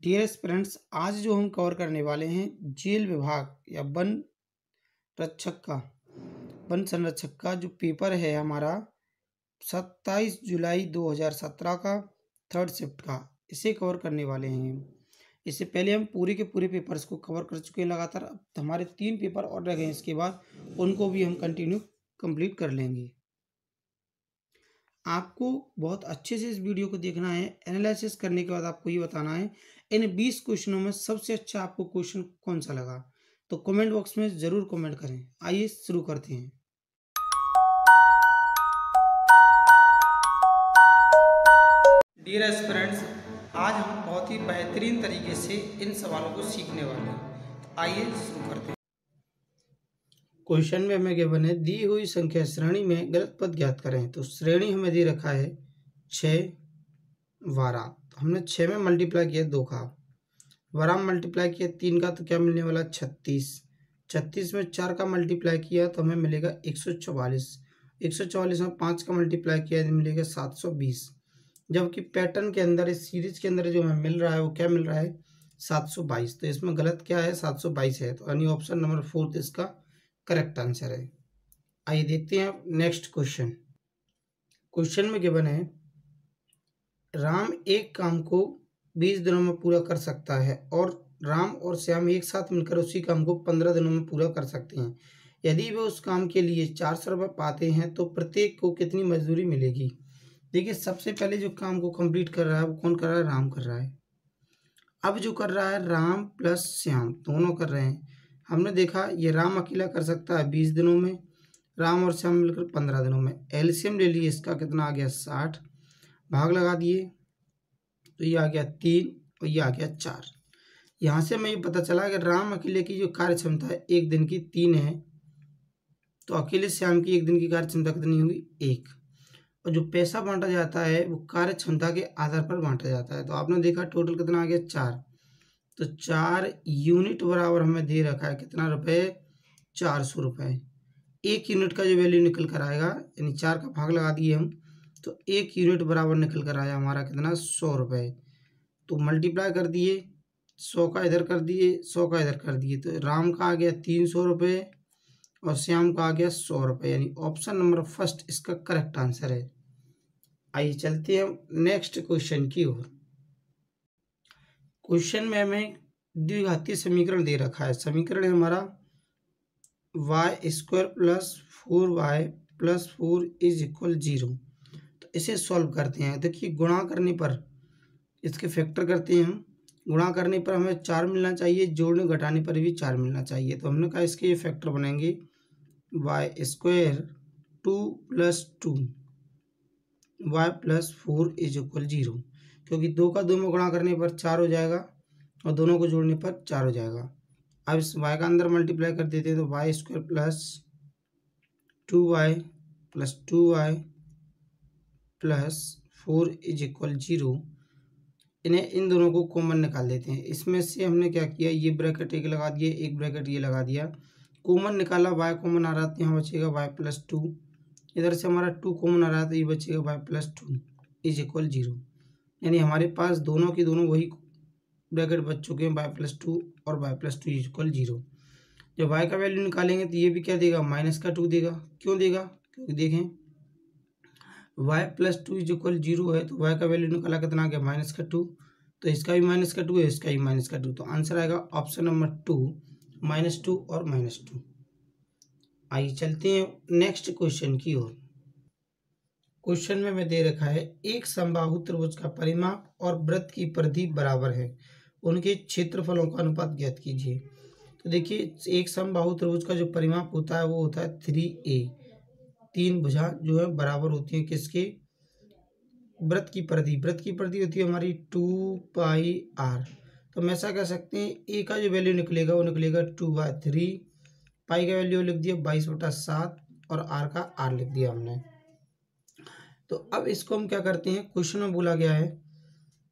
Dear friends, आज जो हम कवर करने वाले हैं जेल विभाग या वन संरक्षक का जो पेपर है हमारा 27 जुलाई 2017 का थर्ड शिफ्ट का, इसे कवर करने वाले हैं। इससे पहले हम पूरे के पूरे पेपर्स को कवर कर चुके हैं लगातार। अब हमारे 3 पेपर और रह गए हैं, इसके बाद उनको भी हम कंप्लीट कर लेंगे। आपको बहुत अच्छे से इस वीडियो को देखना है। एनालिसिस करने के बाद आपको ये बताना है इन 20 क्वेश्चनों में सबसे अच्छा आपको क्वेश्चन कौन सा लगा, तो कमेंट बॉक्स में ज़रूर कमेंट करें। आइए शुरू करते हैं। डियर एस्पिरेंट्स, आज हम बहुत ही बेहतरीन तरीके से इन सवालों को सीखने वाले हैं। आइए शुरू करते हैं। क्वेश्चन में हमें गिवन है दी हुई संख्या श्रेणी में गलत पद ज्ञात करें। तो श्रेणी हमें दे रखा है 6 12। हमने 6 में मल्टीप्लाई किया 2 का, 12 में मल्टीप्लाई किया 3 का, तो क्या मिलने वाला 36। 36 में 4 का मल्टीप्लाई किया तो हमें मिलेगा 144। 144 में 5 का मल्टीप्लाई किया तो मिलेगा 720। जबकि पैटर्न के अंदर, इस सीरीज के अंदर जो हमें मिल रहा है वो क्या मिल रहा है 722। तो इसमें गलत क्या है 722 है, तो यानी ऑप्शन नंबर 4 इसका करेक्ट आंसर है। आइए देखते हैं अब नेक्स्ट क्वेश्चन। क्वेश्चन में गिवन है राम एक काम को 20 दिनों में पूरा कर सकता है और राम और श्याम एक साथ मिलकर उसी काम को 15 दिनों में पूरा कर सकते हैं। यदि वे उस काम के लिए 400 रुपये पाते हैं तो प्रत्येक को कितनी मजदूरी मिलेगी। देखिए, सबसे पहले जो काम को कंप्लीट कर रहा है वो कौन कर रहा है, राम कर रहा है। अब जो कर रहा है राम प्लस श्याम दोनों कर रहे हैं। हमने देखा ये राम अकेला कर सकता है 20 दिनों में, राम और श्याम मिलकर 15 दिनों में। एलसीएम ले लिए, इसका कितना आ गया 60, भाग लगा दिए तो ये आ गया 3 और ये आ गया 4। यहाँ से हमें ये पता चला कि राम अकेले की जो कार्य क्षमता है एक दिन की 3 है, तो अकेले श्याम की एक दिन की कार्य क्षमता कितनी होगी 1। और जो पैसा बांटा जाता है वो कार्य क्षमता के आधार पर बांटा जाता है। तो आपने देखा टोटल कितना आ गया 4, तो 4 यूनिट बराबर हमें दे रखा है कितना रुपए 400 रुपये। 1 यूनिट का जो वैल्यू निकल कर आएगा, यानी 4 का भाग लगा दिए हम, तो 1 यूनिट बराबर निकल कर आया हमारा कितना 100 रुपये। तो मल्टीप्लाई कर दिए, 100 का इधर कर दिए, 100 का इधर कर दिए, तो राम का आ गया 300 रुपये और श्याम का आ गया 100 रुपये, यानी ऑप्शन नंबर फर्स्ट इसका करेक्ट आंसर है। आइए चलते हैं नेक्स्ट क्वेश्चन की ओर। क्वेश्चन में हमें द्विघातीय समीकरण दे रखा है। समीकरण है हमारा y² plus 4y plus 4 is equal 0। तो इसे सॉल्व करते हैं। देखिए, गुणा करने पर इसके फैक्टर करते हैं हम। गुणा करने पर हमें 4 मिलना चाहिए, जोड़ने घटाने पर भी 4 मिलना चाहिए। तो हमने कहा इसके ये फैक्टर बनेंगे y² 2 + 2 y + 4 इज इक्वल 0, क्योंकि 2 का 2 में गुणा करने पर 4 हो जाएगा और दोनों को जोड़ने पर 4 हो जाएगा। अब इस y का अंदर मल्टीप्लाई कर देते हैं, तो y² + 2y + 2y + 4 is equal 0। इन्हें इन दोनों को कॉमन निकाल देते हैं। इसमें से हमने क्या किया, ये ब्रैकेट एक लगा दिया, एक ब्रैकेट ये लगा दिया, कॉमन निकाला, y कॉमन आ रहा है तो यहाँ बचेगा y + 2, इधर से हमारा 2 कॉमन आ रहा है तो ये बचेगा y + 2 इज इक्वल 0। यानी हमारे पास दोनों की दोनों वही ब्रैकेट बच चुके हैं, y + 2 और y + 2 इज इक्वल 0। जब y का वैल्यू निकालेंगे तो ये भी क्या देगा -2 देगा। क्यों देगा, क्योंकि देखें y + 2 इज इक्वल 0 है, तो y का वैल्यू निकाला कितना आ गया -2, तो इसका भी -2 है, इसका भी -2, तो आंसर आएगा ऑप्शन नंबर 2 -2 और -2। आइए चलते हैं नेक्स्ट क्वेश्चन की ओर। क्वेश्चन में हमें दे रखा है एक समबाहु त्रिभुज का परिमाप और वृत्त की परिधि बराबर है, उनके क्षेत्रफलों का अनुपात ज्ञात कीजिए। तो देखिए, एक समबाहु त्रिभुज का जो परिमाप होता है वो होता है 3a। 3 भुजा जो है बराबर होती हैं किसके, वृत्त की परिधि। वृत्त की परिधि होती है हमारी 2πr। तो हम ऐसा कह सकते हैं a का जो वैल्यू निकलेगा वो निकलेगा 2/3, पाई का वैल्यू लिख दिया 22/7 और r का r लिख दिया हमने। तो अब इसको हम क्या करते हैं, क्वेश्चन में बोला गया है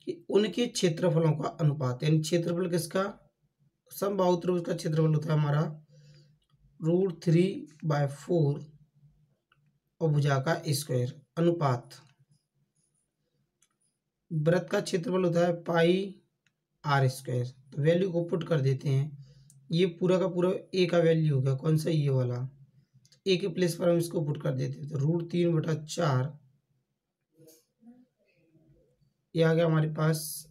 कि उनके क्षेत्रफलों का अनुपात, यानी क्षेत्रफल किसका, समबाहु त्रिभुज का क्षेत्रफल होता है हमारा √3/4 और भुजा का स्क्वायर, अनुपात वृत्त का क्षेत्रफल होता है π आर स्क्वायर। तो वैल्यू को पुट कर देते हैं। ये पूरा का पूरा ए का वैल्यू होगा, कौन सा, ये वाला। ए के प्लेस पर हम इसको पुट कर देते हैं, तो √3/4 ये आ गया हमारे पास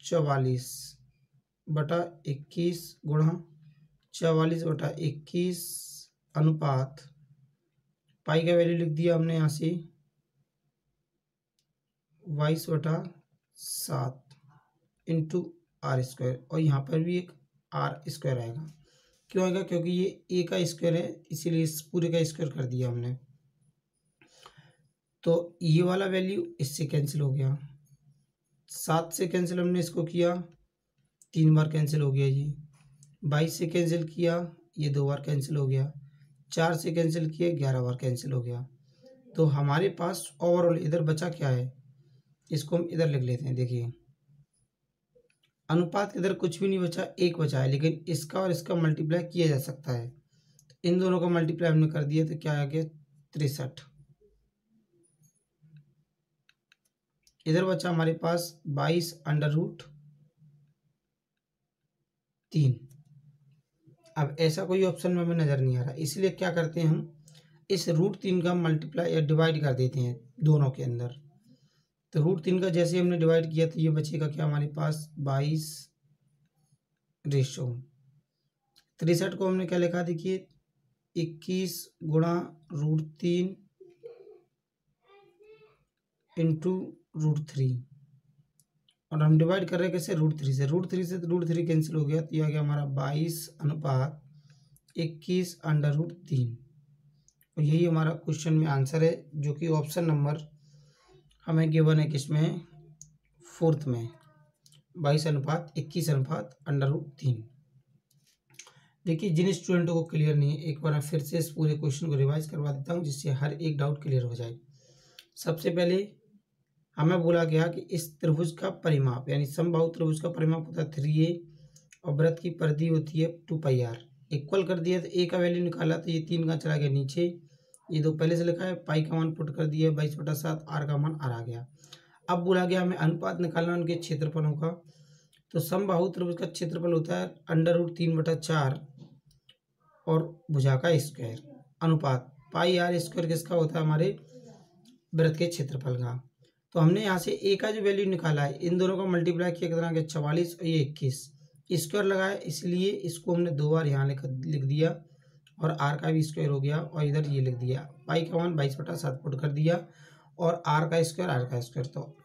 44/21 गुणा 44/21 अनुपात पाई का वैल्यू लिख दिया हमने यहाँ से 22/7 इंटू आर स्क्वायर, और यहाँ पर भी एक आर स्क्वायर आएगा। क्यों आएगा? क्योंकि ये ए का स्क्वायर है, इसीलिए इस पूरे का स्क्वायर कर दिया हमने। तो ये वाला वैल्यू इससे कैंसिल हो गया, 7 से कैंसिल हमने इसको किया, 3 बार कैंसिल हो गया। ये 22 से कैंसिल किया, ये 2 बार कैंसिल हो गया। 4 से कैंसिल किया, 11 बार कैंसिल हो गया। तो हमारे पास ओवरऑल इधर बचा क्या है, इसको हम इधर लिख लेते हैं। देखिए अनुपात इधर कुछ भी नहीं बचा, 1 बचा है, लेकिन इसका और इसका मल्टीप्लाई किया जा सकता है। इन दोनों का मल्टीप्लाई हमने कर दिया, तो क्या आ गया 63। इधर बचा हमारे पास 22√3। अब ऐसा कोई ऑप्शन में हमें नज़र नहीं आ रहा, इसलिए क्या करते हैं हम इस √3 का मल्टीप्लाई या डिवाइड कर देते हैं दोनों के अंदर। तो √3 का जैसे हमने डिवाइड किया, तो ये बचेगा क्या हमारे पास 22/63 को हमने क्या लिखा, देखिए 21 गुणा √3 इंटू √3, और हम डिवाइड कर रहे हैं कैसे, √3 से। √3 कैंसिल हो गया, तो यह आ गया हमारा 22/21/√3। और यही हमारा क्वेश्चन में आंसर है, जो कि ऑप्शन नंबर हमें गिवन है किसमें, 4th में, 22/21/√3। देखिए जिन स्टूडेंटों को क्लियर नहीं है, एक बार मैं फिर से इस पूरे क्वेश्चन को रिवाइज करवा देता हूँ, जिससे हर एक डाउट क्लियर हो जाए। सबसे पहले हमें बोला गया कि इस त्रिभुज का परिमाप, यानी समबाहु त्रिभुज का परिमाप होता है 3a, और वृत्त की परिधि होती है 2πr। इक्वल कर दिया, तो a का वैल्यू निकाला, तो ये 3 का चला गया नीचे, ये 2 पहले से लिखा है, पाई का मान पुट कर दिया 22/7, आर का मान आर आ गया। अब बोला गया हमें अनुपात निकालना उनके क्षेत्रफलों का। तो समबाहु त्रिभुज का क्षेत्रफल होता है √3/4 और भुजा का स्क्वायर, अनुपात पाई आर स्क्वायर किसका होता है, हमारे वृत्त के क्षेत्रफल का। तो हमने यहाँ से ए का जो वैल्यू निकाला है, इन दोनों का मल्टीप्लाई किया, कितना गया 44 और ये 21, स्क्वायर लगाया, इसलिए इसको हमने 2 बार यहाँ लिख दिया, और आर का भी स्क्वायर हो गया, और इधर ये लिख दिया, पाई का मान 22/7 पुट कर दिया, और आर का स्क्वायर। तो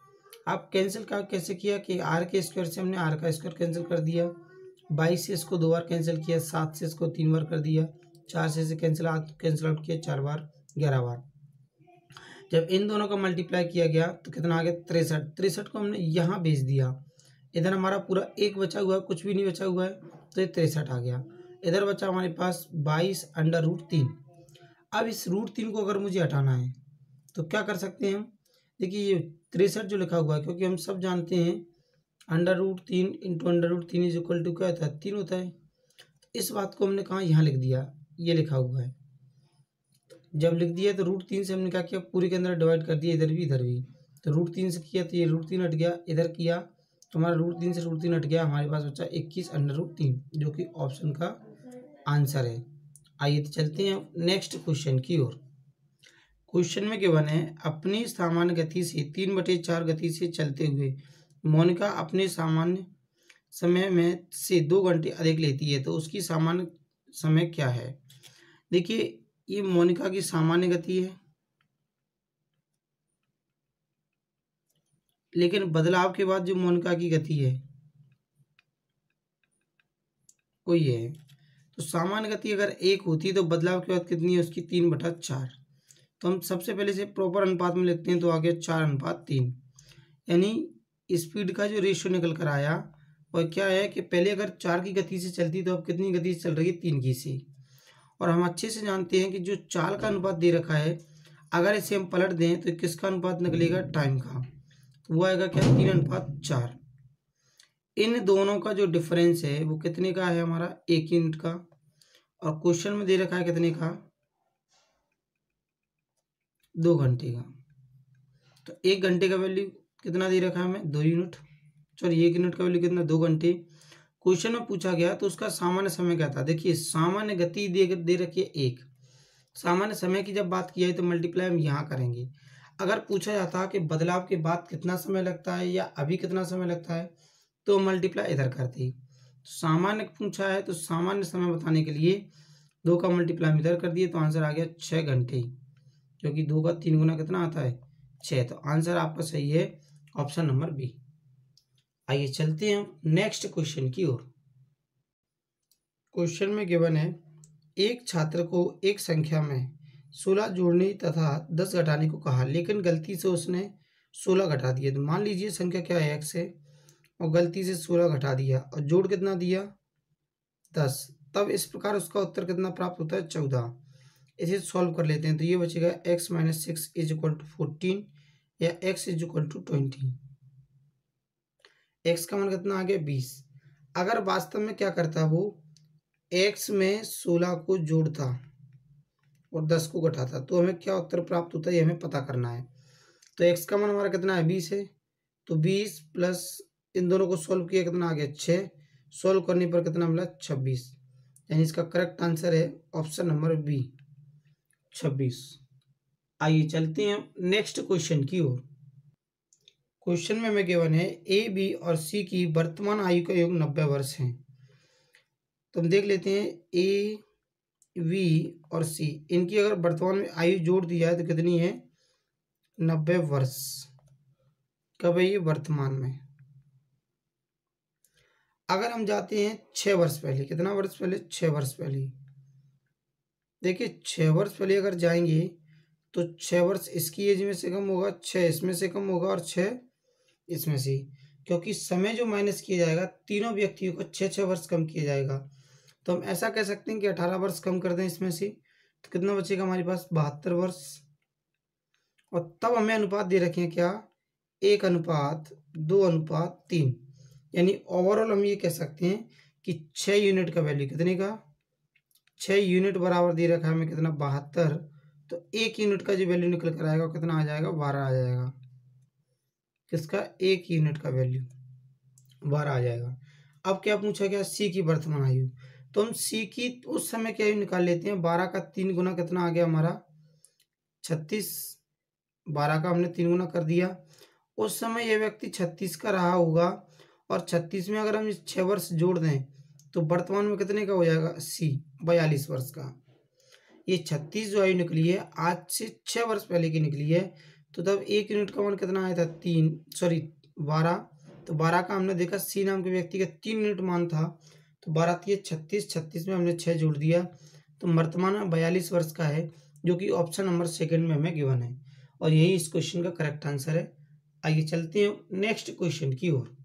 आप कैंसिल का कैसे किया कि आर के स्क्वायर से हमने आर का स्क्वायर कैंसिल कर दिया, 22 से इसको 2 बार कैंसिल किया, 7 से इसको 3 बार कर दिया, 4 से कैंसिल आउट किया 4 बार, 11 बार। जब इन दोनों का मल्टीप्लाई किया गया, तो कितना आ गया 63 को हमने यहाँ भेज दिया। इधर हमारा पूरा 1 बचा हुआ है, कुछ भी नहीं बचा हुआ है, तो ये 63 आ गया। इधर बचा हमारे पास 22/√3। अब इस √3 को अगर मुझे हटाना है, तो क्या कर सकते हैं हम, देखिए ये 63 जो लिखा हुआ है, क्योंकि हम सब जानते हैं √3 इंटू √3 इज इक्वल टू क्या होता है, 3 होता है। इस बात को हमने कहाँ यहाँ लिख दिया, ये लिखा हुआ है। जब लिख दिया, तो √3 से हमने क्या किया, पूरे के अंदर डिवाइड कर दिया, इधर भी। तो √3 से किया, तो ये √3 हट गया, इधर किया तो हमारा √3 से √3 हट गया, हमारे पास बचा 21/√3, जो कि ऑप्शन का आंसर है। आइए तो चलते हैं नेक्स्ट क्वेश्चन की ओर। क्वेश्चन में गिवन है, अपनी सामान्य गति से 3/4 गति से चलते हुए मोनिका अपने सामान्य समय में से 2 घंटे अधिक लेती है, तो उसकी सामान्य समय क्या है। देखिए ये मोनिका की सामान्य गति है, लेकिन बदलाव के बाद जो मोनिका की गति है वो ये है। तो सामान्य गति अगर 1 होती, तो बदलाव के बाद कितनी है उसकी, 3/4। तो हम सबसे पहले से प्रॉपर अनुपात में लिखते हैं, तो आ गया 4:3। यानी स्पीड का जो रेशियो निकल कर आया वह क्या है कि पहले अगर 4 की गति से चलती, तो अब कितनी गति से चल रही है, 3 की से। और हम अच्छे से जानते हैं कि जो चाल का अनुपात दे रखा है, अगर इसे हम पलट दें, तो किसका अनुपात निकलेगा, टाइम का। तो वो आएगा क्या, 3:4। इन दोनों का जो डिफरेंस है वो कितने का है, हमारा 1 यूनिट का। और क्वेश्चन में दे रखा है कितने का, 2 घंटे का। तो 1 घंटे का वैल्यू कितना दे रखा है हमें, 2 यूनिट। सॉरी 1 यूनिट का वैल्यू कितना, 2 घंटे। क्वेश्चन में पूछा गया तो उसका सामान्य समय क्या था। देखिए सामान्य गति दे रखी है 1, सामान्य समय की जब बात की है तो मल्टीप्लाई हम यहाँ करेंगे। अगर पूछा जाता कि बदलाव के बाद कितना समय लगता है या अभी कितना समय लगता है तो मल्टीप्लाई इधर करते। सामान्य पूछा है तो सामान्य समय बताने के लिए 2 का मल्टीप्लाई इधर कर दिए तो आंसर आ गया 6 घंटे, क्योंकि 2 का 3 गुना कितना आता है 6। तो आंसर आपका सही है ऑप्शन नंबर बी। आइए चलते हैं नेक्स्ट क्वेश्चन की ओर। क्वेश्चन में गिवन है एक छात्र को एक संख्या में 16 जोड़ने तथा 10 घटाने को कहा, लेकिन गलती से उसने 16 घटा दिया। तो मान लीजिए संख्या क्या है x है और गलती से 16 घटा दिया और जोड़ कितना दिया 10, तब इस प्रकार उसका उत्तर कितना प्राप्त होता है 14। इसे सॉल्व कर लेते हैं तो ये बचेगा x - 6 = 14 या x = 20। x का मान कितना आ गया 20। अगर वास्तव में क्या करता वो x में 16 को जोड़ता और 10 को घटाता तो हमें क्या उत्तर प्राप्त होता है ये हमें पता करना है। तो x का मान हमारा कितना है 20 है, तो 20 प्लस इन दोनों को सॉल्व किया कितना आ गया 6, सॉल्व करने पर कितना मिला 26, यानी इसका करेक्ट आंसर है ऑप्शन नंबर बी 26। आइए चलते हैं नेक्स्ट क्वेश्चन की ओर। क्वेश्चन में हमें गिवन है ए बी और सी की वर्तमान आयु का योग 90 वर्ष है। तो हम देख लेते हैं ए वी और सी, इनकी अगर वर्तमान में आयु जोड़ दी जाए तो कितनी है 90 वर्ष। कब है ये वर्तमान में। अगर हम जाते हैं 6 वर्ष पहले, कितना वर्ष पहले 6 वर्ष पहले, देखिए 6 वर्ष पहले अगर जाएंगे तो 6 वर्ष इसकी एज में से कम होगा, 6 इसमें से कम होगा और 6 इसमें से, क्योंकि समय जो माइनस किया जाएगा तीनों व्यक्तियों को 6-6 वर्ष कम किया जाएगा। तो हम ऐसा कह सकते हैं कि 18 वर्ष कम कर दें इसमें से तो कितना बचेगा हमारे पास 72 वर्ष। और तब हमें अनुपात दे रखे हैं क्या 1:2:3, यानी ओवरऑल हम ये कह सकते हैं कि 6 यूनिट का वैल्यू कितने का 6 यूनिट बराबर दे रखा है हमें कितना 72। तो 1 यूनिट का जो वैल्यू निकल कर आएगा कितना आ जाएगा 12 आ जाएगा। किसका 1 यूनिट का वैल्यू 12 आ जाएगा। अब क्या पूछा गया सी की वर्तमान आयु, तो हम सी की उस समय की आयु निकाल लेते हैं। 12 का 3 गुना कितना आ गया हमारा 36, 12 का हमने 3 गुना कर दिया। उस समय यह व्यक्ति 36 का रहा होगा और 36 में अगर हम 6 वर्ष जोड़ दें तो वर्तमान में कितने का हो जाएगा सी 42 वर्ष का। ये 36 जो आयु निकली है आज से 6 वर्ष पहले की निकली है। तो तब 1 यूनिट का मान कितना आया था 12। तो 12 का हमने देखा सी नाम के व्यक्ति का 3 यूनिट मान था, तो 12 थी 36, 36 में हमने 6 जोड़ दिया तो वर्तमान में 42 वर्ष का है, जो कि ऑप्शन नंबर सेकंड में हमें गिवन है और यही इस क्वेश्चन का करेक्ट आंसर है। आइए चलते हैं नेक्स्ट क्वेश्चन की ओर।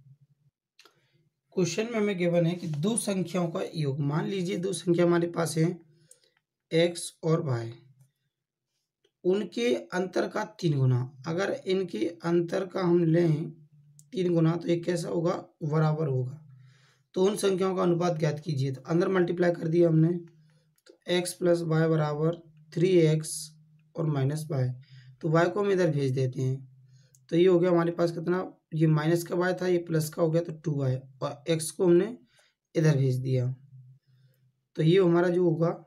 क्वेश्चन में हमें गिवन है कि दो संख्याओं का योग, मान लीजिए दो संख्या हमारे पास है x और y, उनके अंतर का 3 गुना। अगर इनके अंतर का हम लें 3 गुना तो ये कैसा होगा बराबर होगा। तो उन संख्याओं का अनुपात ज्ञात कीजिए। तो अंदर मल्टीप्लाई कर दिया हमने तो x + y बराबर 3x और -y, तो y को हम इधर भेज देते हैं तो ये हो गया हमारे पास कितना, ये माइनस का y था ये प्लस का हो गया तो 2y और x को हमने इधर भेज दिया तो ये हमारा जो होगा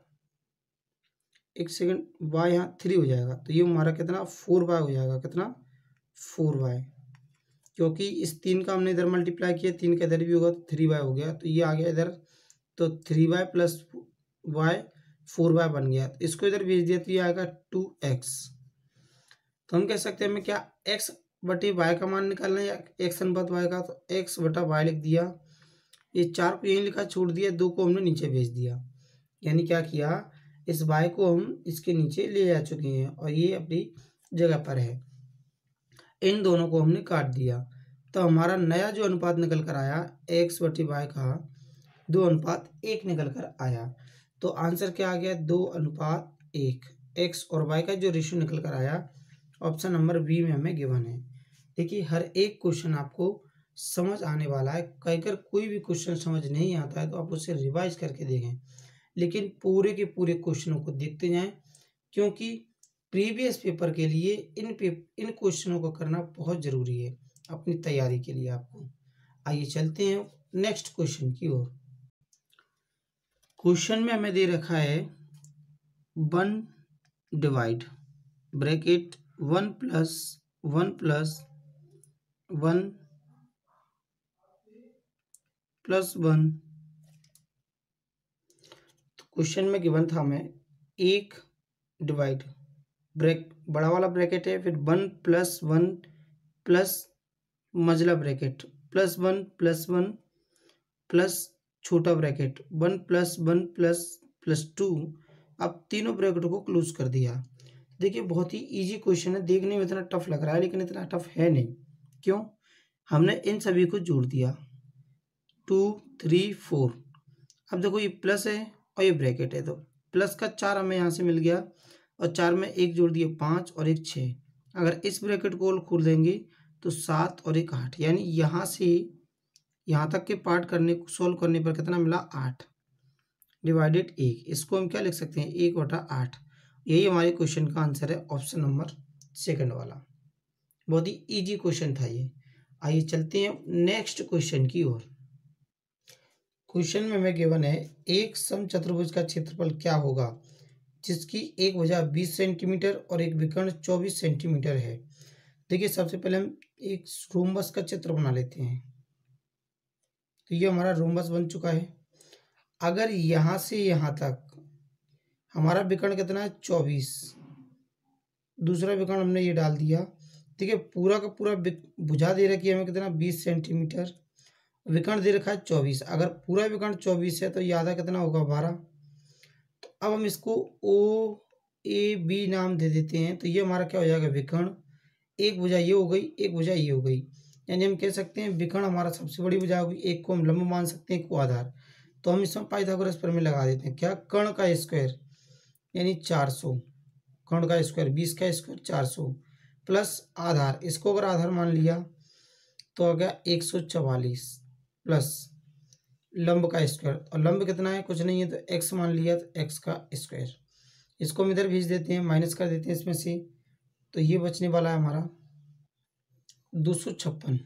एक सेकंड y यहाँ 3 हो जाएगा तो ये हमारा कितना 4y हो जाएगा, कितना 4y, क्योंकि इस 3 का हमने इधर मल्टीप्लाई किया 3 का इधर भी होगा तो 3y हो गया तो ये आ गया इधर तो 3y + y 4y बन गया। तो इसको इधर भेज दिया तो ये आएगा 2x। तो हम कह सकते हैं हमें क्या x/y का मान निकालना है या x अनुपात y का, तो x/y लिख दिया। ये 4 को यहीं लिखा छोड़ दिया, 2 को हमने नीचे भेज दिया, यानी क्या किया इस y को हम इसके नीचे ले जा चुके हैं और ये अपनी जगह पर है। इन दोनों को हमने काट दिया तो हमारा नया जो अनुपात निकल कर आया x/y का 2:1 निकल कर आया। तो आंसर क्या आ गया 2:1। x और y का जो रेशियो निकल कर आया ऑप्शन नंबर बी में हमें गिवन है। देखिए हर एक क्वेश्चन आपको समझ आने वाला है। अगर कोई भी क्वेश्चन समझ नहीं आता है तो आप उसे रिवाइज करके देखें, लेकिन पूरे के पूरे क्वेश्चनों को देखते जाएं, क्योंकि प्रीवियस पेपर के लिए इन क्वेश्चनों को करना बहुत ज़रूरी है अपनी तैयारी के लिए आपको। आइए चलते हैं नेक्स्ट क्वेश्चन की ओर। क्वेश्चन में हमें दे रखा है 1 divide bracket 1 plus 1 plus 1 plus 1। तो क्वेश्चन में गिवन था हमें 1 डिवाइड बड़ा वाला ब्रैकेट है, फिर 1 प्लस 1 प्लस मझला ब्रैकेट प्लस 1 प्लस 1 प्लस छोटा ब्रैकेट 1 प्लस 1 प्लस प्लस 2। अब तीनों ब्रैकेटों को क्लोज कर दिया। देखिए बहुत ही इजी क्वेश्चन है, देखने में इतना टफ लग रहा है लेकिन इतना टफ है नहीं। क्यों? हमने इन सभी को जोड़ दिया 2 3 4। अब देखो ये प्लस है और ये ब्रैकेट है, तो प्लस का 4 हमें यहाँ से मिल गया और 4 में 1 जोड़ दिए 5 और 1 6। अगर इस ब्रैकेट को खोल देंगे तो 7 और 1 8, यानी यहाँ से यहाँ तक के पार्ट सोल्व करने पर कितना मिला 8 डिवाइडेड 1। इसको हम क्या लिख सकते हैं 1/8। यही हमारे क्वेश्चन का आंसर है, ऑप्शन नंबर सेकंड वाला। बहुत ही इजी क्वेश्चन था ये। आइए चलते हैं नेक्स्ट क्वेश्चन की ओर। क्वेश्चन में हमें गिवन है एक समचतुर्भुज का क्षेत्रफल क्या होगा जिसकी एक भुजा 20 सेंटीमीटर और एक विकर्ण 24 सेंटीमीटर है। देखिए सबसे पहले हम एक रोम्बस का चित्र बना लेते हैं। तो ये हमारा रोम्बस बन चुका है। अगर यहाँ से यहाँ तक हमारा विकर्ण कितना है 24, दूसरा विकर्ण हमने ये डाल दिया। देखिए पूरा का पूरा भुजा दे रखी है हमें कितना 20 सेंटीमीटर, विकर्ण दे रखा है 24। अगर पूरा विकर्ण 24 है तो ये आधा कितना होगा 12। तो अब हम इसको ओ ए बी नाम दे देते हैं। तो ये हमारा क्या हो जाएगा विकर्ण, एक भुजा ये हो गई, एक भुजा ये हो गई, यानी हम कह सकते हैं विकर्ण हमारा सबसे बड़ी भुजा होगी। एक को हम लंब मान सकते हैं, एक को आधार। तो हम इसमें पाइथागोरस प्रमेय लगा देते हैं। क्या? कर्ण का स्क्वायर यानी 400, कर्ण का स्क्वायर 20 का स्क्वायर 400 प्लस आधार, इसको अगर आधार मान लिया तो आ गया 144 प्लस लंब का स्क्वायर, और लंब कितना है कुछ नहीं है तो x मान लिया तो x का स्क्वायर। इसको हम इधर भेज देते हैं, माइनस कर देते हैं इसमें से। तो ये बचने वाला है हमारा 256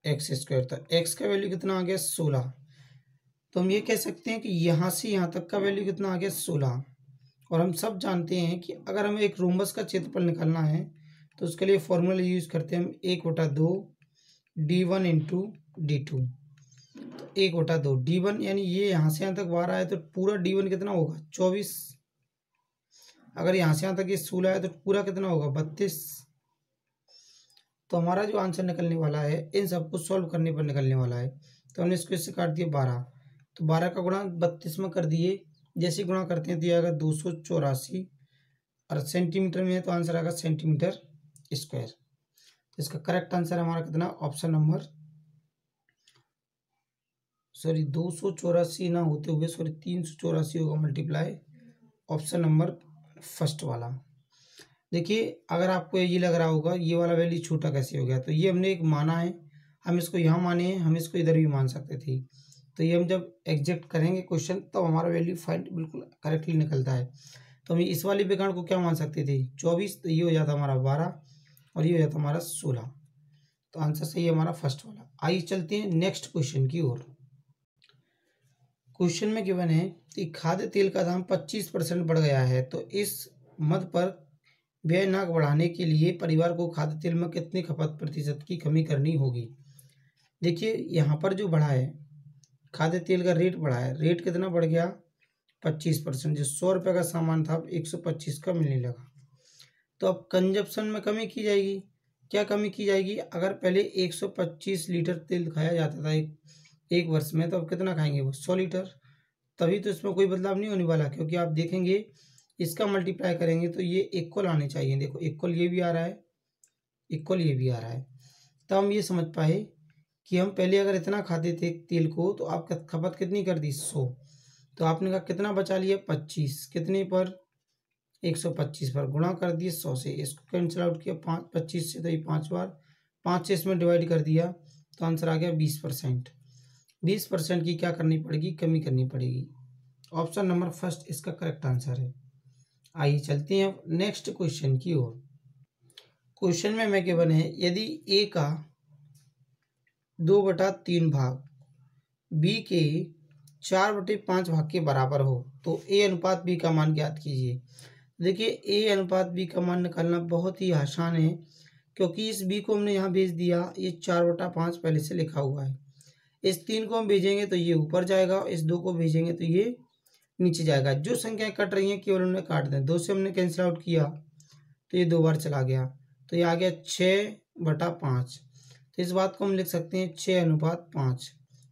एक्स स्क्वायर। तो x का वैल्यू कितना आ गया 16। तो हम ये कह सकते हैं कि यहाँ से यहाँ तक का वैल्यू कितना आ गया 16। और हम सब जानते हैं कि अगर हमें एक रोम्बस का क्षेत्रफल निकालना है तो उसके लिए फॉर्मूला यूज करते हैं हम 1/2 d1 इंटू d2। तो 1/2 d1 यानी ये यहाँ से यहाँ तक 12 है तो पूरा d1 कितना होगा 24। अगर यहाँ से यहाँ तक ये 16 है तो पूरा कितना होगा 32। तो हमारा जो आंसर निकलने वाला है इन सबको सॉल्व करने पर निकलने वाला है। तो हमने इसको इससे काट दिया 12, तो 12 का गुणा 32 में कर दिए। जैसे गुणा करते हैं तो ये आएगा 284 और सेंटीमीटर में है तो आंसर आएगा सेंटीमीटर स्क्वायर। तो इसका करेक्ट आंसर हमारा कितना, ऑप्शन नंबर 284 ना होते हुए 384 होगा मल्टीप्लाई, ऑप्शन नंबर फर्स्ट वाला। देखिए अगर आपको ये लग रहा होगा ये वाला वैल्यू छोटा कैसे हो गया, तो ये हमने एक माना है, हम इसको यहाँ माने हैं, हम इसको इधर भी मान सकते थे। तो ये हम जब एग्जैक्ट करेंगे क्वेश्चन तब हमारा वैल्यू फाइंड बिल्कुल करेक्टली निकलता है। तो हम इस वाले विकर्ण को क्या मान सकते थे 24, तो ये हो जाता हमारा 12 और ये हो जाता हमारा 16। तो आंसर सही है हमारा फर्स्ट वाला। आइए चलते हैं नेक्स्ट क्वेश्चन की ओर। क्वेश्चन में गिवन है कि खाद्य तेल का दाम 25% बढ़ गया है, तो इस मद पर व्यय न बढ़ाने के लिए परिवार को खाद्य तेल में कितनी खपत प्रतिशत की कमी करनी होगी। देखिए यहाँ पर जो बढ़ा है खाद्य तेल का रेट बढ़ा है, रेट कितना बढ़ गया 25%। जो 100 रुपये का सामान था अब 125 का मिलने लगा। तो अब कंजप्शन में कमी की जाएगी। क्या कमी की जाएगी, अगर पहले 125 लीटर तेल खाया जाता था एक वर्ष में, तो अब कितना खाएंगे वो 100 लीटर। तभी तो इसमें कोई बदलाव नहीं होने वाला, क्योंकि आप देखेंगे इसका मल्टीप्लाई करेंगे तो ये इक्वल आने चाहिए। देखो इक्वल ये भी आ रहा है, इक्वल ये भी आ रहा है। तब हम ये समझ पाए कि हम पहले अगर इतना खाते थे तेल को तो आप खपत कितनी कर दी 100, तो आपने कहा कितना बचा लिया 25, कितने पर 125 पर गुणा कर दिए 100 से। इसको कैंसिल आउट किया 25 से, तो ये 5 बार 5 से इसमें डिवाइड कर दिया तो आंसर आ गया 20%। 20% की क्या करनी पड़ेगी, कमी करनी पड़ेगी। ऑप्शन नंबर फर्स्ट इसका करेक्ट आंसर है। आइए चलते हैं नेक्स्ट क्वेश्चन की ओर। क्वेश्चन में हमें गिवन है यदि ए का 2/3 भाग बी के 4/5 भाग के बराबर हो तो ए अनुपात बी का मान ज्ञात कीजिए। देखिए ए अनुपात बी का मान निकालना बहुत ही आसान है, क्योंकि इस बी को हमने यहाँ भेज दिया, ये 4/5 पहले से लिखा हुआ है। इस 3 को हम भेजेंगे तो ये ऊपर जाएगा, इस 2 को भेजेंगे तो ये नीचे जाएगा। जो संख्याएं कट रही हैं केवल उन्हें काट दें। 2 से हमने कैंसिल आउट किया तो ये 2 बार चला गया, तो ये आ गया 6/5। तो इस बात को हम लिख सकते हैं 6:5।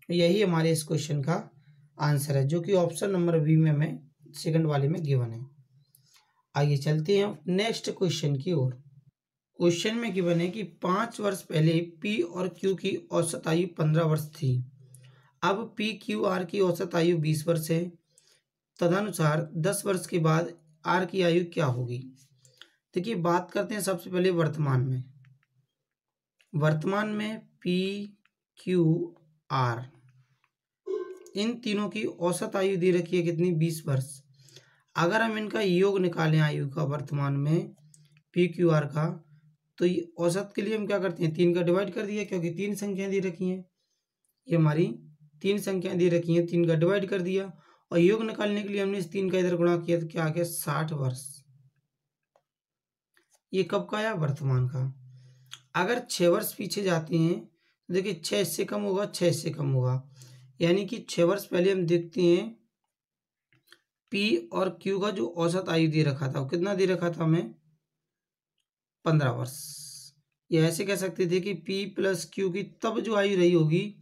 यही हमारे इस क्वेश्चन का आंसर है, जो कि ऑप्शन नंबर बी में हमें सेकंड वाले में गिवन है। आइए चलते हैं नेक्स्ट क्वेश्चन की ओर। क्वेश्चन में गिवन है कि 5 वर्ष पहले पी और क्यू की औसत आयु 15 वर्ष थी। अब पी क्यू आर की औसत आयु 20 वर्ष है। तदनुसार 10 वर्ष के बाद आर की आयु क्या होगी। देखिए बात करते हैं सबसे पहले वर्तमान में पी क्यू आर इन तीनों की औसत आयु दे रखी है कितनी, 20 वर्ष। अगर हम इनका योग निकालें आयु का वर्तमान में पी क्यू आर का, तो ये औसत के लिए हम क्या करते हैं, 3 का डिवाइड कर दिया, क्योंकि 3 संख्याएं दे रखी हैं, ये हमारी 3 संख्याएं दे रखी हैं, 3 का डिवाइड कर दिया और योग निकालने के लिए हमने इस 3 का इधर गुणा किया तो क्या आ गया 60 वर्ष। ये कब का आया, वर्तमान का। अगर 6 वर्ष पीछे जाते हैं तो देखिए 6 इससे कम होगा, 6 इससे कम होगा, यानी कि 6 वर्ष पहले हम देखते हैं पी और क्यू का जो औसत आयु दे रखा था वो कितना दे रखा था हमें, 15 वर्ष। ये ऐसे कह सकते थे कि पी प्लस क्यू की तब जो आयु रही होगी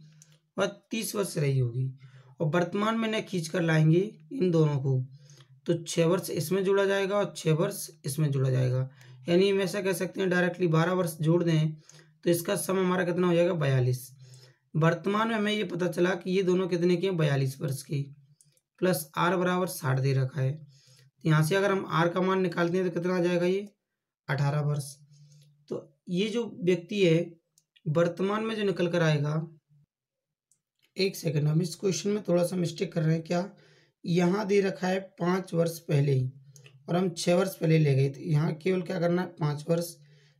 वह 30 वर्ष रही होगी, और वर्तमान में न खींच कर लाएंगे इन दोनों को, तो 6 वर्ष इसमें जोड़ा जाएगा और 6 वर्ष इसमें जोड़ा जाएगा, यानी हम ऐसा कह सकते हैं डायरेक्टली 12 वर्ष जोड़ दें तो इसका सम हमारा कितना हो जाएगा, 42। वर्तमान में हमें ये पता चला कि ये दोनों कितने के हैं, 42 वर्ष के, प्लस आर बराबर 60 दे रखा है। तो यहाँ से अगर हम आर का मान निकालते हैं तो कितना आ जाएगा, ये 18 वर्ष। तो ये जो व्यक्ति है वर्तमान में जो निकल कर आएगा, एक सेकंड, हम इस क्वेश्चन में थोड़ा सा मिस्टेक कर रहे हैं। क्या, यहाँ दे रखा है 5 वर्ष पहले ही और हम 6 वर्ष पहले ले गए, तो यहाँ केवल क्या करना है 5 वर्ष,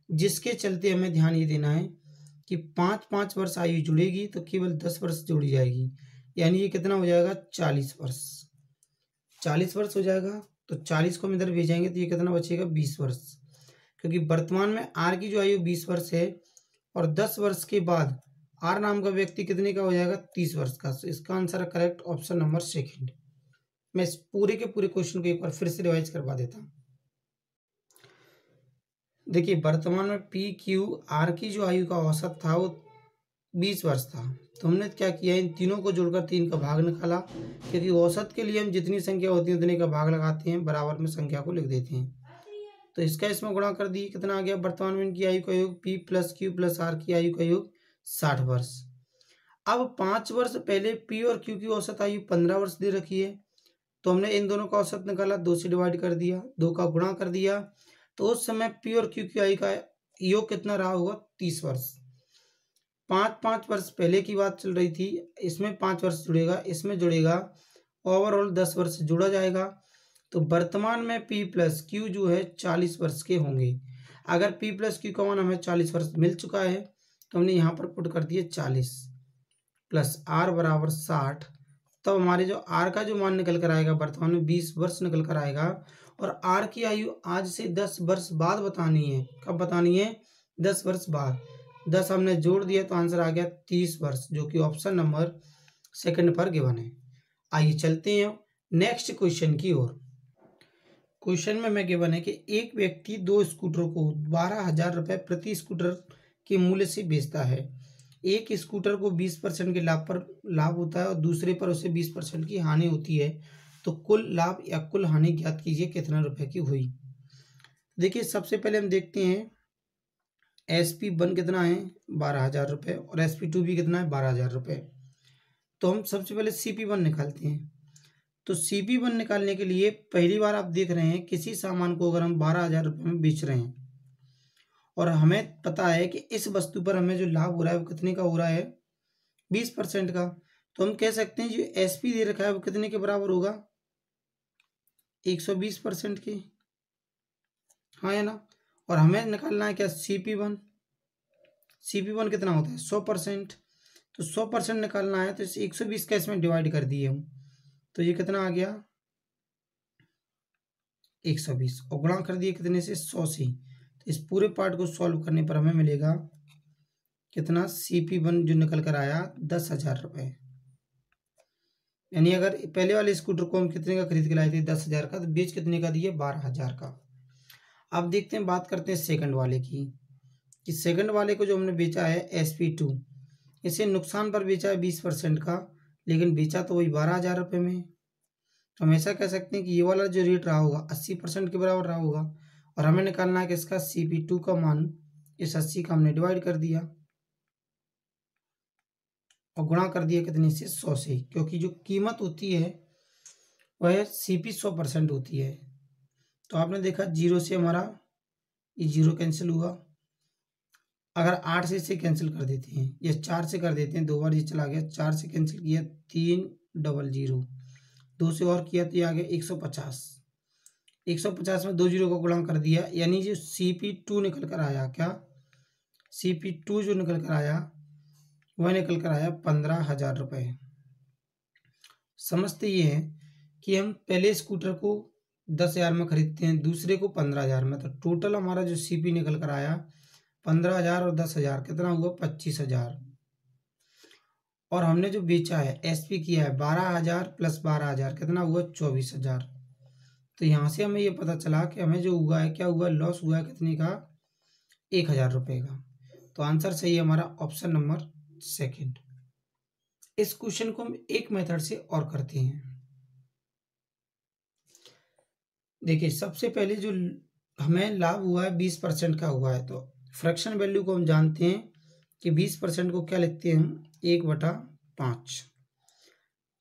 जिसके चलते हमें ध्यान ये देना है कि 5 वर्ष आयु जुड़ेगी तो केवल 10 वर्ष जोड़ी जाएगी, यानी ये कितना हो जाएगा 40 वर्ष। 40 वर्ष हो जाएगा, तो 40 को हम इधर भेजेंगे तो ये कितना बचेगा 20 वर्ष, क्योंकि वर्तमान में आर की जो आयु 20 वर्ष है और 10 वर्ष के बाद आर नाम का व्यक्ति कितने का हो जाएगा, 30 वर्ष का। तो इसका आंसर है करेक्ट ऑप्शन नंबर सेकंड। मैं इस पूरे के पूरे क्वेश्चन को एक बार फिर से रिवाइज करवा देता हूँ। देखिए वर्तमान में पी क्यू आर की जो आयु का औसत था वो 20 वर्ष था, तो हमने क्या किया, इन तीनों को जोड़कर 3 का भाग निकाला, क्योंकि औसत के लिए हम जितनी संख्या होती है उतने का भाग लगाते हैं, बराबर में संख्या को लिख देते हैं। तो इसका इसमें गुणा कर दिए, कितना आ गया, वर्तमान में इनकी आयु का योग P plus Q plus R की आयु का योग 60 वर्ष। अब 5 वर्ष पहले पी और क्यू की औसत आयु 15 वर्ष दे रखी है, तो हमने इन दोनों का औसत निकाला, 2 से डिवाइड कर दिया, 2 का गुणा कर दिया, तो उस समय पी और क्यू की आयु का योग कितना रहा होगा, 30 वर्ष। 5 वर्ष पहले की बात चल रही थी, इसमें 5 वर्ष जुड़ेगा, इसमें जुड़ेगा, ओवरऑल 10 वर्ष जोड़ा जाएगा, तो वर्तमान में पी प्लस क्यू जो है 40 वर्ष के होंगे। अगर पी प्लस क्यू का मान हमें 40 वर्ष मिल चुका है तो हमने यहाँ पर पुट कर दिए 40 प्लस आर बराबर 60, तब हमारे जो आर का जो मान निकल कर आएगा वर्तमान में 20 वर्ष निकल कर आएगा, और आर की आयु आज से 10 वर्ष बाद बतानी है। कब बतानी है, 10 वर्ष बाद। 10 हमने जोड़ दिया तो आंसर आ गया 30 वर्ष, जो कि ऑप्शन नंबर सेकंड पर गिवन है। आइए चलते हैं नेक्स्ट क्वेश्चन की ओर। क्वेश्चन में हमें गिवन है कि एक व्यक्ति 2 स्कूटर को 12,000 रुपये प्रति स्कूटर के मूल्य से बेचता है। एक स्कूटर को 20% के लाभ होता है और दूसरे पर उसे 20% की हानि होती है, तो कुल लाभ या कुल हानि ज्ञात कीजिए कितने रुपए की हुई। देखिए सबसे पहले हम देखते हैं SP1 कितना है 12,000 रुपये और SP2 भी कितना है 12,000 रुपये। तो हम सबसे पहले CP1 निकालते हैं। तो CP1 निकालने के लिए पहली बार आप देख रहे हैं किसी सामान को अगर हम 12,000 रुपये में बेच रहे हैं और हमें पता है कि इस वस्तु पर हमें जो लाभ हो रहा है वो कितने का हो रहा है 20% का, तो हम कह सकते हैं जो SP दे रखा है वो कितने के बराबर होगा 120% के, हाँ है ना। और हमें निकालना है क्या CP1 कितना होता है 100%, तो 100% निकालना है, तो इस 120 का इसमें डिवाइड कर दिए हम, तो ये कितना आ गया 120, और गुणा कर दिए कितने से 100 से। तो इस पूरे पार्ट को सॉल्व करने पर हमें मिलेगा कितना, CP1 जो निकल कर आया 10,000 रुपये। यानी अगर पहले वाले स्कूटर को हम कितने का खरीद के लाए थे 10,000 का, तो बेच कितने का दिए 12,000 का। अब देखते हैं, बात करते हैं सेकंड वाले की, कि सेकंड वाले को जो हमने बेचा है SP2, इसे नुकसान पर बेचा है 20% का, लेकिन बेचा तो वही 12,000 रुपये में। तो हम ऐसा कह सकते हैं कि ये वाला जो रेट रहा होगा 80% के बराबर रहा होगा, और हमें निकालना है कि इसका CP2 का मान इस 80 का हमने डिवाइड कर दिया और गुणा कर दिया कितने से 100 से, क्योंकि जो कीमत होती है वह CP 100% होती है। तो आपने देखा 0 से हमारा ये 0 कैंसिल हुआ, अगर 8 से इसे कैंसिल कर देते हैं या 4 से कर देते हैं, 2 बार ये चला गया, 4 से कैंसिल किया 300, 2 से और किया तो ये आ गया 150, 150 में 2 0 को गुणा कर दिया, यानी जो CP2 निकल कर आया, क्या CP2 जो निकल कर आया वह निकल कर आया 15,000 रुपये। समझते ये है कि हम पहले स्कूटर को 10,000 में खरीदते हैं, दूसरे को 15,000 में, तो टोटल हमारा जो CP निकल कर आया 15,000 और 10,000 कितना हुआ 25,000, और हमने जो बेचा है SP किया है 12,000 प्लस 12,000 कितना हुआ 24,000। तो यहाँ से हमें ये पता चला कि हमें जो हुआ है, क्या हुआ, लॉस हुआ है कितने का 1,000 रुपये का। तो आंसर सही है हमारा ऑप्शन नंबर सेकंड। इस क्वेश्चन को हम एक मेथड से और करते हैं। देखिए, सबसे पहले जो हमें लाभ हुआ है 20% का हुआ है, तो फ्रैक्शन वैल्यू को हम जानते हैं कि 20% को क्या लिखते हैं हम 1/5।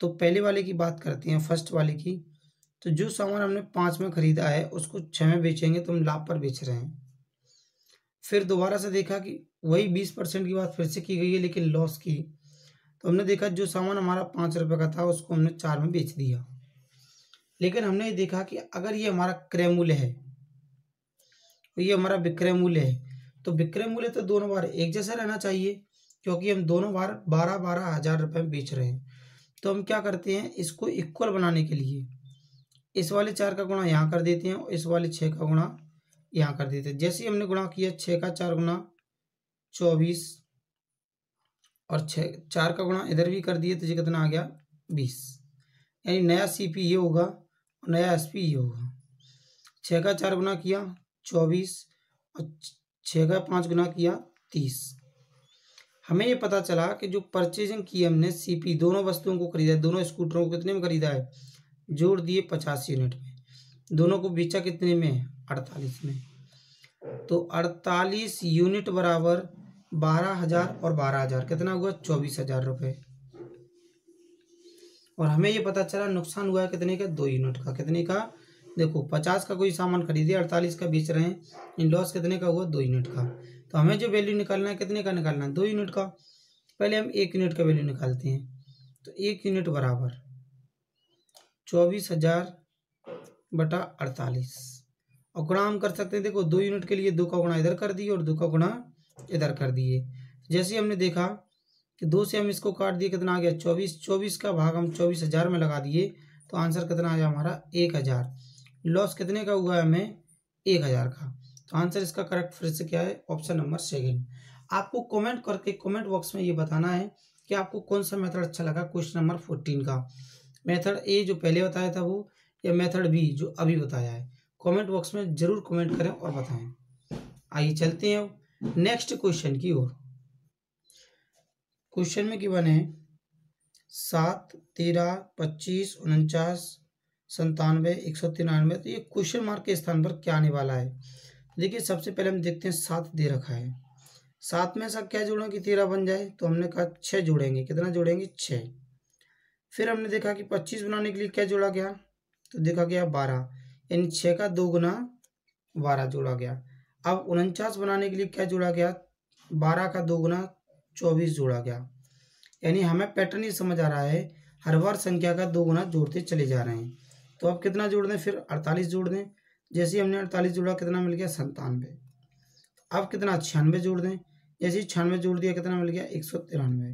तो पहले वाले की बात करते हैं, फर्स्ट वाले की। तो जो सामान हमने 5 में खरीदा है उसको 6 में बेचेंगे, तो हम लाभ पर बेच रहे हैं। फिर दोबारा से देखा कि वही 20% की बात फिर से की गई है, लेकिन लॉस की। तो हमने देखा जो सामान हमारा 5 रुपये का था उसको हमने 4 में बेच दिया, लेकिन हमने ये देखा कि अगर ये हमारा क्रय मूल्य है, तो ये हमारा विक्रय मूल्य है, तो विक्रय मूल्य तो दोनों बार एक जैसा रहना चाहिए, क्योंकि हम दोनों बार 12-12 हज़ार रुपये में बेच रहे हैं। तो हम क्या करते हैं, इसको इक्वल बनाने के लिए इस वाले 4 का गुणा यहाँ कर देते हैं और इस वाले 6 का गुणा यहाँ कर देते हैं। जैसे ही हमने गुणा किया 6 का 4 गुना 24 और 4 का गुणा इधर भी कर दिए, तो ये कितना आ गया 20। यानी नया CP ये होगा और नया SP ये होगा। 6 का 4 गुना किया 24 और 6 का 5 गुना किया 30। हमें ये पता चला कि जो परचेजिंग की हमने CP दोनों वस्तुओं को खरीदा, दोनों स्कूटरों को कितने में खरीदा है, जोड़ दिए 50 यूनिट में, दोनों को बेचा कितने में 48 में। तो 48 यूनिट बराबर 12,000 और 12,000 कितना हुआ 24,000 रुपये। और हमें ये पता चला नुकसान हुआ है कितने का 2 यूनिट का। कितने का, देखो 50 का कोई सामान खरीदे 48 का बेच रहे हैं, इन लॉस कितने का हुआ 2 यूनिट का। तो हमें जो वैल्यू निकालना है कितने का निकालना है 2 यूनिट का। पहले हम 1 यूनिट का वैल्यू निकालते हैं, तो 1 यूनिट बराबर 24,000 बटा 48 और गुणा हम कर सकते हैं। देखो 2 यूनिट के लिए 2 का गुणा इधर कर दिए और 2 का गुणा इधर कर दिए। जैसे हमने देखा कि 2 से हम इसको काट दिए, कितना आ गया 24, 24 का भाग हम 24,000 में लगा दिए, तो आंसर कितना आ गया हमारा 1,000। लॉस कितने का हुआ है हमें 1,000 का। तो आंसर इसका करेक्ट फिर से क्या है ऑप्शन नंबर सेकंड। आपको कमेंट करके कमेंट बॉक्स में ये बताना है कि आपको कौन सा मेथड अच्छा लगा क्वेश्चन नंबर 14 का, मेथड ए जो पहले बताया था वो, या मेथड बी जो अभी बताया है। कमेंट बॉक्स में जरूर कमेंट करें और बताएं। आइए चलते हैं नेक्स्ट क्वेश्चन की ओर। क्वेश्चन में गिवन है 7, 13, 25, 49, 97, 193। तो ये क्वेश्चन मार्क के स्थान पर क्या आने वाला है। देखिए सबसे पहले हम देखते हैं 7 दे रखा है, 7 में सब क्या जोड़ें कि 13 बन जाए, तो हमने कहा 6 जोड़ेंगे। कितना जोड़ेंगे 6। फिर हमने देखा कि 25 बनाने के लिए क्या जोड़ा गया, तो देखा गया 12, यानी 6 का 2 गुना 12 जोड़ा गया। अब 49 बनाने के लिए क्या जोड़ा गया, 12 का 2 गुना 24 जोड़ा गया। यानी हमें पैटर्न ही समझ आ रहा है, हर बार संख्या का 2 गुना जोड़ते चले जा रहे हैं। तो अब कितना जोड़ दें, फिर 48 जोड़ दें। जैसे हमने 48 जोड़ा कितना मिल गया 97। अब कितना 96 जोड़ दें। जैसे ही 96 जोड़ दिया कितना मिल गया 193।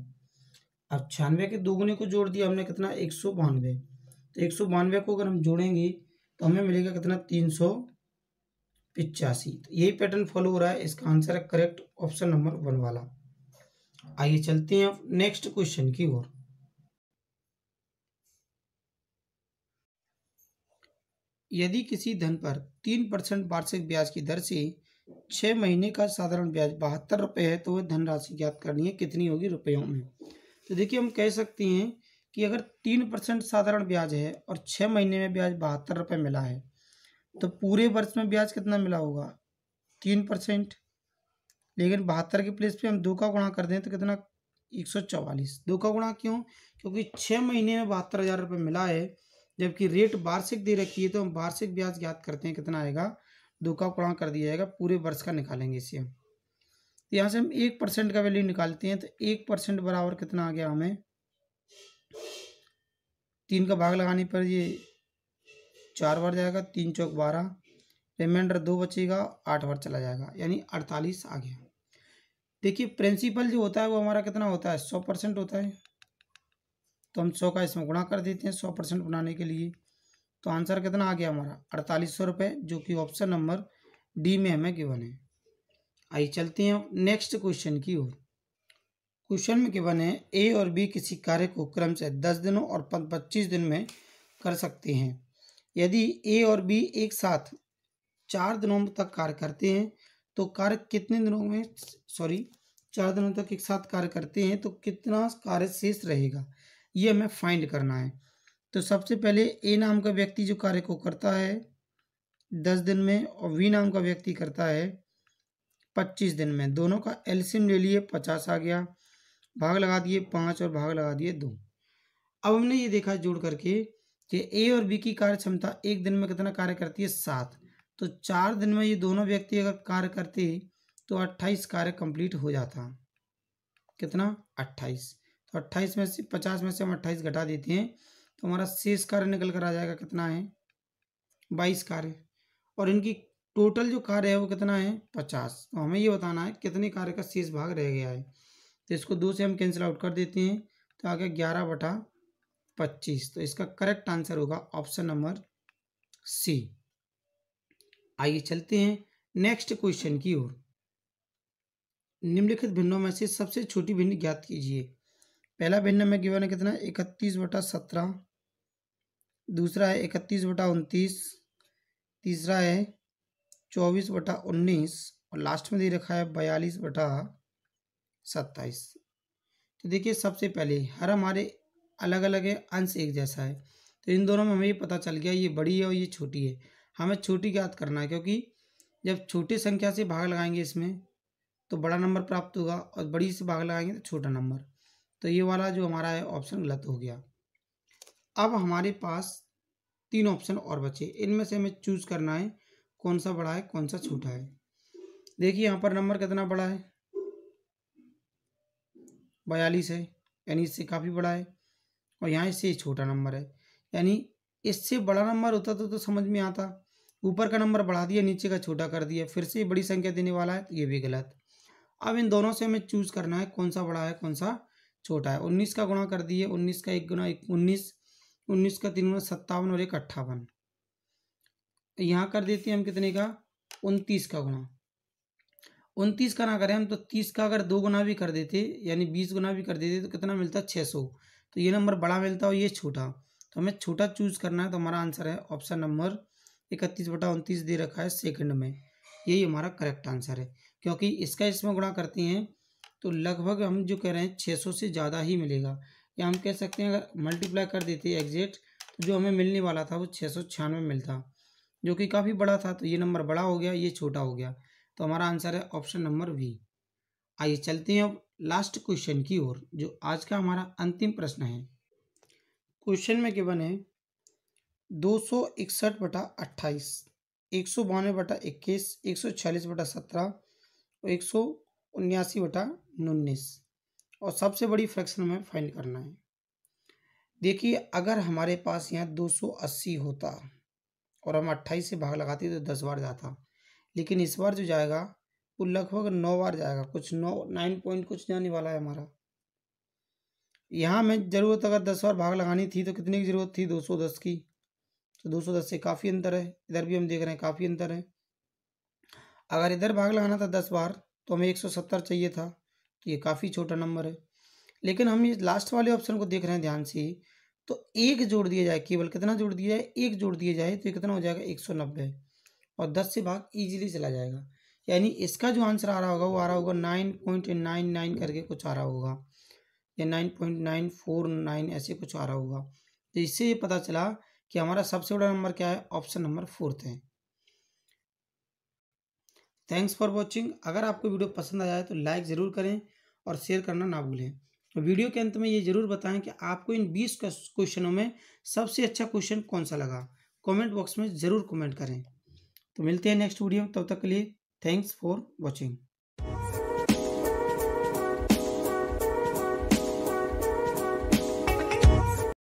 अब 96 के दोगुने को जोड़ दिया हमने कितना 192। तो 192 को अगर हम जोड़ेंगे तो हमें मिलेगा कितना 385। तो यही पैटर्न फॉलो हो रहा है। इसका आंसर है करेक्ट ऑप्शन नंबर 1 वाला। आइए चलते हैं अब नेक्स्ट क्वेश्चन की ओर। यदि किसी धन पर 3% वार्षिक ब्याज की दर से 6 महीने का साधारण ब्याज 72 रुपये है तो वह धनराशि ज्ञात करनी है, कितनी होगी रुपयों में। तो देखिए हम कह सकते हैं कि अगर 3% साधारण ब्याज है और 6 महीने में ब्याज 72 रुपये मिला है तो पूरे वर्ष में ब्याज कितना मिला होगा 3%। लेकिन 72 के प्लेस पे हम 2 का गुणा कर दें तो कितना 144। 2 का गुणा क्यों, क्योंकि 6 महीने में 72,000 रुपये मिला है, जबकि रेट वार्षिक दे रखी है तो हम वार्षिक ब्याज ज्ञात करते हैं कितना आएगा 2 का गुणा कर दिया जाएगा, पूरे वर्ष का निकालेंगे इसे हम। तो यहाँ से हम 1% का वैल्यू निकालते हैं तो 1% बराबर कितना आ गया हमें 3 का भाग लगाने पर ये 4 बार जाएगा, 3 चौक 12, रिमाइंडर 2 बचेगा, 8 बार चला जाएगा यानी 48 आ गया। देखिए प्रिंसिपल जो होता है वो हमारा कितना होता है 100% होता है, तो हम 100 का इसमें गुणा कर देते हैं 100% बनाने के लिए। तो आंसर कितना आ गया हमारा 4800 रुपये, जो कि ऑप्शन नंबर डी में हमें गिवन है। आइए चलते हैं नेक्स्ट क्वेश्चन की ओर। क्वेश्चन में गिवन है ए और बी किसी कार्य को क्रम से 10 दिनों और 25 दिन में कर सकते हैं। यदि ए और बी एक साथ 4 दिनों तक कार्य करते हैं तो कार्य कितने दिनों में 4 दिनों तक एक साथ कार्य करते हैं तो कितना कार्य शेष रहेगा, ये हमें फाइंड करना है। तो सबसे पहले ए नाम का व्यक्ति जो कार्य को करता है 10 दिन में और बी नाम का व्यक्ति करता है 25 दिन में, दोनों का एलसीएम ले लिए 50 आ गया, भाग लगा दिए 5 और भाग लगा दिए 2। अब हमने ये देखा जोड़ करके कि ए और बी की कार्य क्षमता एक दिन में कितना कार्य करती है 7, तो 4 दिन में ये दोनों व्यक्ति अगर कार्य करते तो 28 कार्य कंप्लीट हो जाता। कितना 28, तो 28 में से 50 में से हम 28 घटा देते हैं तो हमारा शेष कार्य निकल कर आ जाएगा कितना है 22 कार्य, और इनकी टोटल जो कार्य है वो कितना है 50। तो हमें ये बताना है कितने कार्य का शेष भाग रह गया है। तो इसको 2 से हम कैंसिल आउट कर देते हैं तो आ गया 11/25। तो इसका करेक्ट आंसर होगा ऑप्शन नंबर सी। आइए चलते हैं नेक्स्ट क्वेश्चन की ओर। निम्नलिखित भिन्नों में से सबसे छोटी भिन्न ज्ञात कीजिए। पहला भिन्न में गिवन है कितना 31/17, दूसरा है 31/29, तीसरा है 24/19 और लास्ट में दे रखा है 42/27। तो देखिए सबसे पहले हर हमारे अलग अलग है, अंश एक जैसा है, तो इन दोनों में हमें ये पता चल गया ये बड़ी है और ये छोटी है। हमें छोटी ज्ञात करना है क्योंकि जब छोटी संख्या से भाग लगाएंगे इसमें तो बड़ा नंबर प्राप्त होगा और बड़ी से भाग लगाएंगे तो छोटा नंबर। तो ये वाला जो हमारा है ऑप्शन गलत हो गया। अब हमारे पास 3 ऑप्शन और बचे, इनमें से हमें चूज करना है कौन सा बड़ा है कौन सा छोटा है। देखिए यहाँ पर नंबर कितना बड़ा है 42 है, यानी इससे काफ़ी बड़ा है, और यहाँ इससे छोटा नंबर है, यानी इससे बड़ा नंबर होता तो समझ में आता। ऊपर का नंबर बढ़ा दिया नीचे का छोटा कर दिया, फिर से बड़ी संख्या देने वाला है तो ये भी गलत। अब इन दोनों से हमें चूज करना है कौन सा बड़ा है कौन सा छोटा है। 19 का गुणा कर दिए, 19 का 1 गुना 19, 19 का 3 गुना 57 और 1 58। यहाँ कर देते हैं हम कितने का 29 का गुणा। 29 का ना करें हम तो 30 का अगर 2 गुना भी कर देते यानी 20 गुना भी कर देते तो कितना मिलता 600। तो ये नंबर बड़ा मिलता और ये छोटा, तो हमें छोटा चूज करना है। तो हमारा आंसर है ऑप्शन नंबर 31/29 दे रखा है सेकंड में, यही हमारा करेक्ट आंसर है। क्योंकि इसका इसमें गुणा करते हैं तो लगभग हम जो कह रहे हैं 600 से ज़्यादा ही मिलेगा, या हम कह सकते हैं अगर मल्टीप्लाई कर देते एग्जैक्ट तो जो हमें मिलने वाला था वो 696 मिलता, जो कि काफ़ी बड़ा था। तो ये नंबर बड़ा हो गया ये छोटा हो गया, तो हमारा आंसर है ऑप्शन नंबर बी। आइए चलते हैं अब लास्ट क्वेश्चन की ओर, जो आज का हमारा अंतिम प्रश्न है। क्वेश्चन में गिवन है 261/28, 192/21, 146/17 और 179/19, और सबसे बड़ी फ्रैक्शन हमें फाइंड करना है। देखिए अगर हमारे पास यहाँ 280 होता और हम 28 से भाग लगाते तो 10 बार जाता, लेकिन इस बार जो जाएगा वो लगभग 9 बार जाएगा, कुछ 9 पॉइंट कुछ जाने वाला है हमारा। यहाँ में ज़रूरत अगर 10 बार भाग लगानी थी तो कितने की ज़रूरत थी, 210 की। तो 210 से काफ़ी अंतर है। इधर भी हम देख रहे हैं काफ़ी अंतर है। अगर इधर भाग लगाना था 10 बार तो हमें 170 चाहिए था, तो ये काफ़ी छोटा नंबर है। लेकिन हम ये लास्ट वाले ऑप्शन को देख रहे हैं ध्यान से, तो एक जोड़ दिया जाए, केवल कितना जोड़ दिया जाए, एक जोड़ दिया जाए तो ये कितना हो जाएगा 190, और 10 से भाग इजीली चला जाएगा। यानी इसका जो आंसर आ रहा होगा वो आ रहा होगा 9.99 करके कुछ आ रहा होगा, या 9.949 ऐसे कुछ आ रहा होगा। तो इससे ये पता चला कि हमारा सबसे बड़ा नंबर क्या है, ऑप्शन नंबर 4 है। Thanks for watching. अगर आपको वीडियो पसंद आया है तो लाइक ज़रूर करें और शेयर करना ना भूलें। तो वीडियो के अंत में ये ज़रूर बताएं कि आपको इन 20 क्वेश्चनों में सबसे अच्छा क्वेश्चन कौन सा लगा। कमेंट बॉक्स में ज़रूर कमेंट करें। तो मिलते हैं नेक्स्ट वीडियो, तब तक के लिए थैंक्स फॉर वॉचिंग।